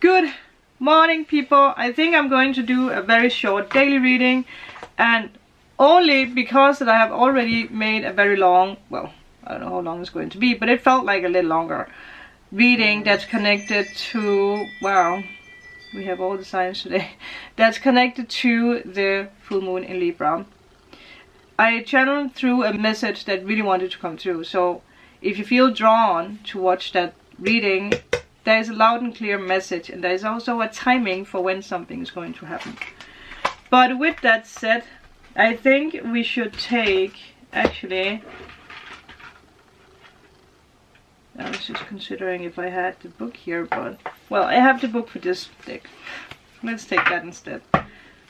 Good morning, people. I think I'm going to do a very short daily reading, and only because that I have already made a very long, well, I don't know how long it's going to be, but it felt like a little longer reading that's connected to, wow, we have all the signs today, that's connected to the full moon in Libra. I channeled through a message that really wanted to come through, so if you feel drawn to watch that reading, there is a loud and clear message, and there is also a timing for when something is going to happen. But with that said, I think we should take, actually, I was just considering if I had the book here, but, well, I have the book for this deck. Let's take that instead.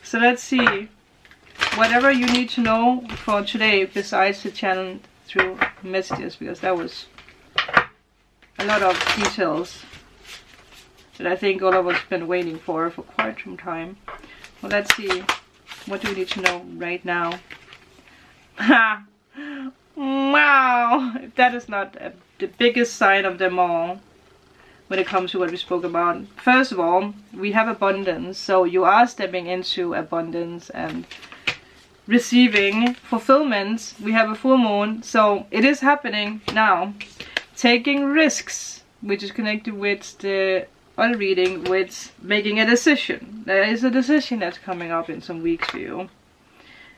So let's see, whatever you need to know for today, besides the channel through messages, because that was a lot of details that I think all of us have been waiting for quite some time. Well, let's see. What do we need to know right now? Ha! Wow! If that is not the biggest sign of them all when it comes to what we spoke about. First of all, we have abundance. So you are stepping into abundance and receiving fulfillment. We have a full moon. So it is happening now. Taking risks, which is connected with the other reading, with making a decision. There is a decision that's coming up in some weeks for you.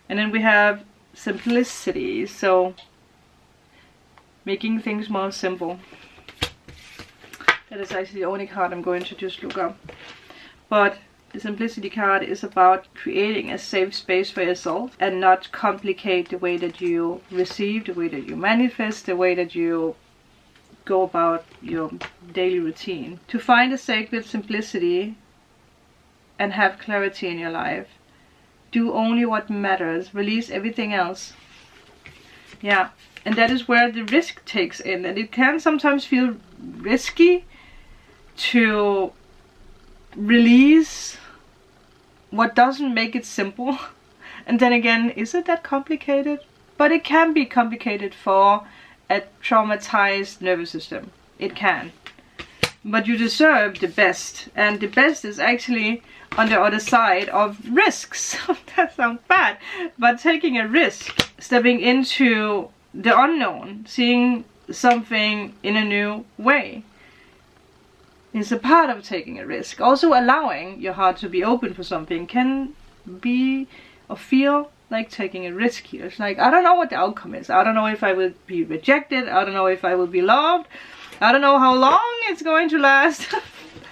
And then we have simplicity, so making things more simple. That is actually the only card I'm going to just look up. But the simplicity card is about creating a safe space for yourself and not complicate the way that you receive, the way that you manifest, the way that you go about your daily routine. To find a sacred simplicity and have clarity in your life. Do only what matters. Release everything else. Yeah, and that is where the risk takes in. And it can sometimes feel risky to release what doesn't make it simple. And then again, is it that complicated? But it can be complicated for a traumatized nervous system. It can. But you deserve the best. And the best is actually on the other side of risks. That sounds bad. But taking a risk, stepping into the unknown, seeing something in a new way, is a part of taking a risk. Also allowing your heart to be open for something can be or feel like taking a risk here. It's like, I don't know what the outcome is. I don't know if I will be rejected. I don't know if I will be loved. I don't know how long it's going to last. That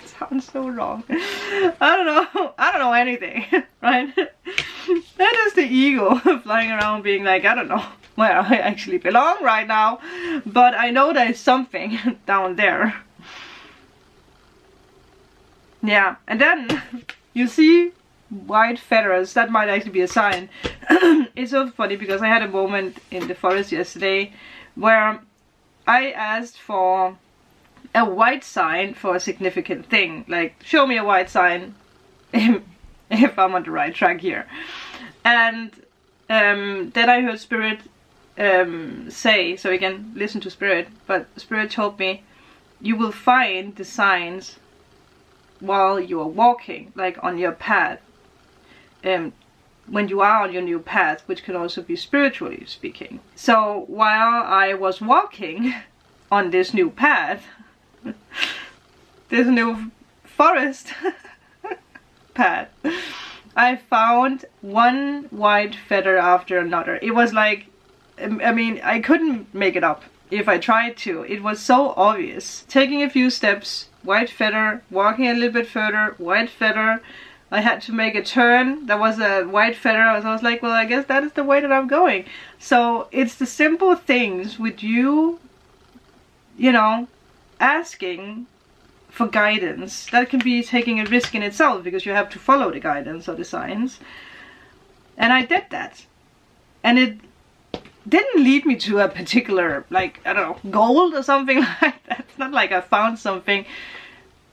sounds so wrong. I don't know. I don't know anything, right? That is the ego flying around being like, I don't know where I actually belong right now, but I know there's something down there. Yeah, and then you see white feathers. That might actually be a sign. It's so funny because I had a moment in the forest yesterday where I asked for a white sign for a significant thing. Like, show me a white sign if I'm on the right track here. And then I heard Spirit say, so you can listen to Spirit, but Spirit told me, you will find the signs while you are walking, like on your path. When you are on your new path, which can also be spiritually speaking. So while I was walking on this new path, this new forest path, I found one white feather after another. It was like, I mean, I couldn't make it up if I tried to. It was so obvious. Taking a few steps, white feather, walking a little bit further, white feather. I had to make a turn. There was a white feather. So I was like, well, I guess that is the way that I'm going. So it's the simple things with you, you know, asking for guidance. That can be taking a risk in itself because you have to follow the guidance or the signs. And I did that. And it didn't lead me to a particular, like, I don't know, gold or something like that. It's not like I found something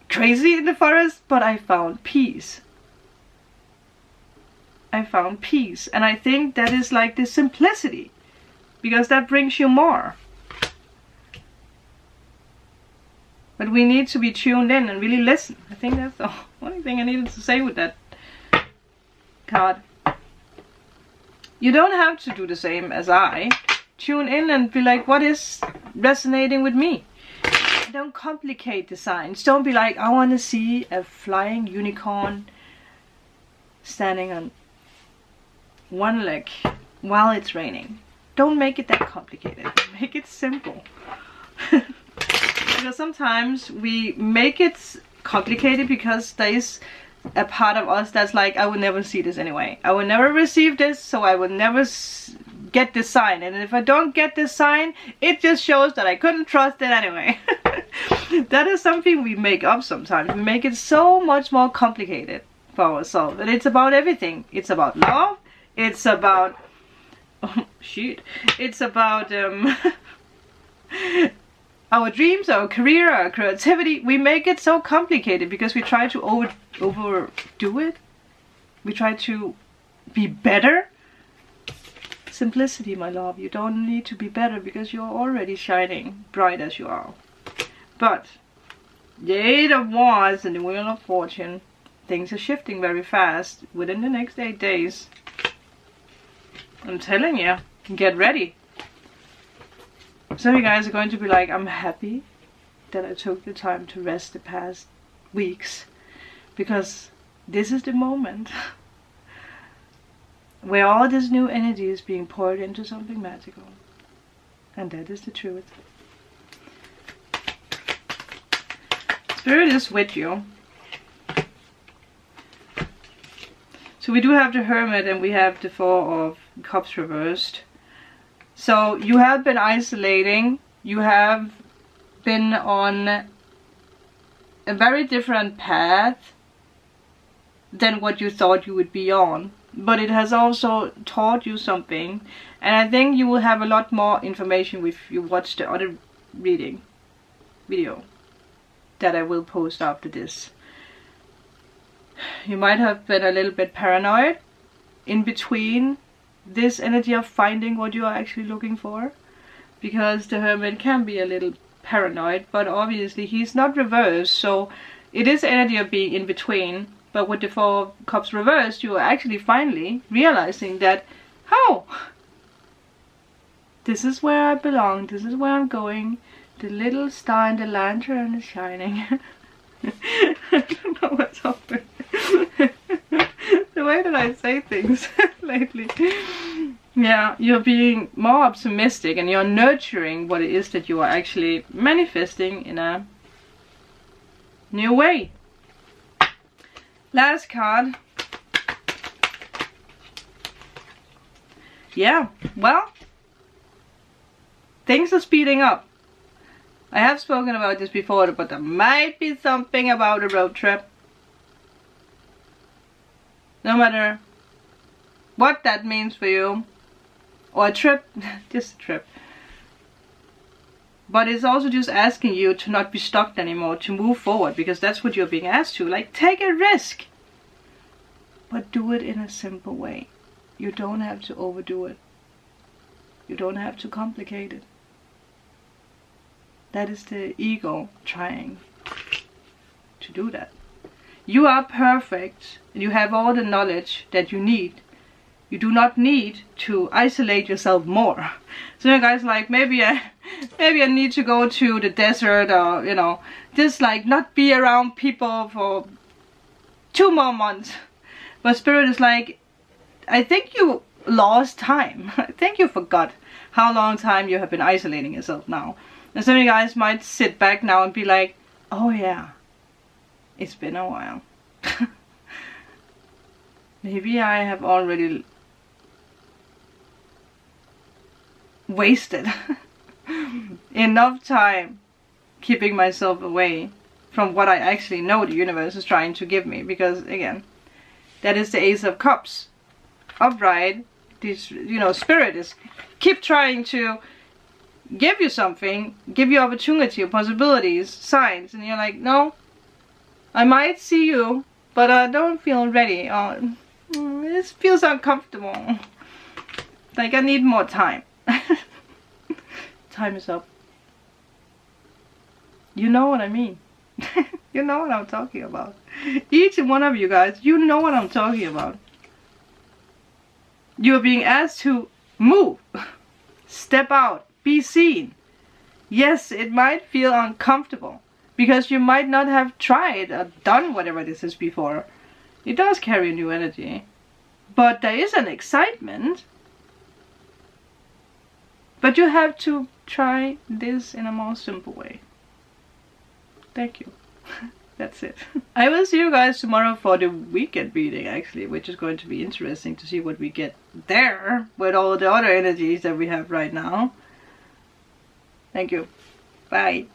crazy in the forest, but I found peace. I found peace, and I think that is like the simplicity, because that brings you more. But we need to be tuned in and really listen. I think that's the only thing I needed to say with that card. You don't have to do the same as I. Tune in and be like, what is resonating with me? Don't complicate the signs. Don't be like, I want to see a flying unicorn standing on one leg while it's raining. Don't make it that complicated. Make it simple. Because sometimes we make it complicated because there is a part of us that's like, I will never see this anyway. I will never receive this, so I will never get this sign. And if I don't get this sign, it just shows that I couldn't trust it anyway. That is something we make up sometimes. We make it so much more complicated for ourselves. And it's about everything. It's about love. It's about... Oh, shit. It's about... our dreams, our career, our creativity. We make it so complicated because we try to overdo it. We try to be better. Simplicity, my love. You don't need to be better because you're already shining bright as you are. But the Eight of Wands and the Wheel of Fortune, things are shifting very fast within the next 8 days. I'm telling you, get ready. Some of you guys are going to be like, I'm happy that I took the time to rest the past weeks, because this is the moment where all this new energy is being poured into something magical. And that is the truth. Spirit is with you. So we do have the Hermit and we have the Four of Cups reversed. So you have been isolating, you have been on a very different path than what you thought you would be on. But it has also taught you something. And I think you will have a lot more information if you watch the other reading video that I will post after this. You might have been a little bit paranoid in between this energy of finding what you are actually looking for, because the Hermit can be a little paranoid, but obviously he's not reversed, so it is energy of being in between. But with the Four of Cups reversed, you are actually finally realizing that, oh, this is where I belong, this is where I'm going, the little star in the lantern is shining. I don't know what's up with the way that I say things lately. Yeah, you're being more optimistic and you're nurturing what it is that you are actually manifesting in a new way. Last card. Yeah, well, things are speeding up. I have spoken about this before, but there might be something about a road trip. No matter what that means for you. Or a trip, just a trip. But it's also just asking you to not be stuck anymore, to move forward, because that's what you're being asked to. Like, take a risk. But do it in a simple way. You don't have to overdo it. You don't have to complicate it. That is the ego trying to do that. You are perfect. You have all the knowledge that you need. You do not need to isolate yourself more. So you guys, like, maybe I need to go to the desert, or, you know, just like not be around people for 2 more months. But Spirit is like, I think you lost time. I think you forgot how long time you have been isolating yourself now. And some of you guys might sit back now and be like, oh yeah, it's been a while. Maybe I have already wasted enough time keeping myself away from what I actually know the universe is trying to give me. Because again, that is the Ace of Cups. Upright, this, you know, Spirit is keep trying to give you something, give you opportunity, possibilities, signs, and you're like, no, I might see you, but I don't feel ready. This feels uncomfortable. Like, I need more time. Time is up. You know what I mean. You know what I'm talking about. Each one of you guys, you know what I'm talking about. You're being asked to move, step out, be seen. Yes, it might feel uncomfortable because you might not have tried or done whatever this is before. It does carry new energy, but there is an excitement. But you have to try this in a more simple way. Thank you. That's it. I will see you guys tomorrow for the weekend reading, actually, which is going to be interesting to see what we get there with all the other energies that we have right now. Thank you. Bye.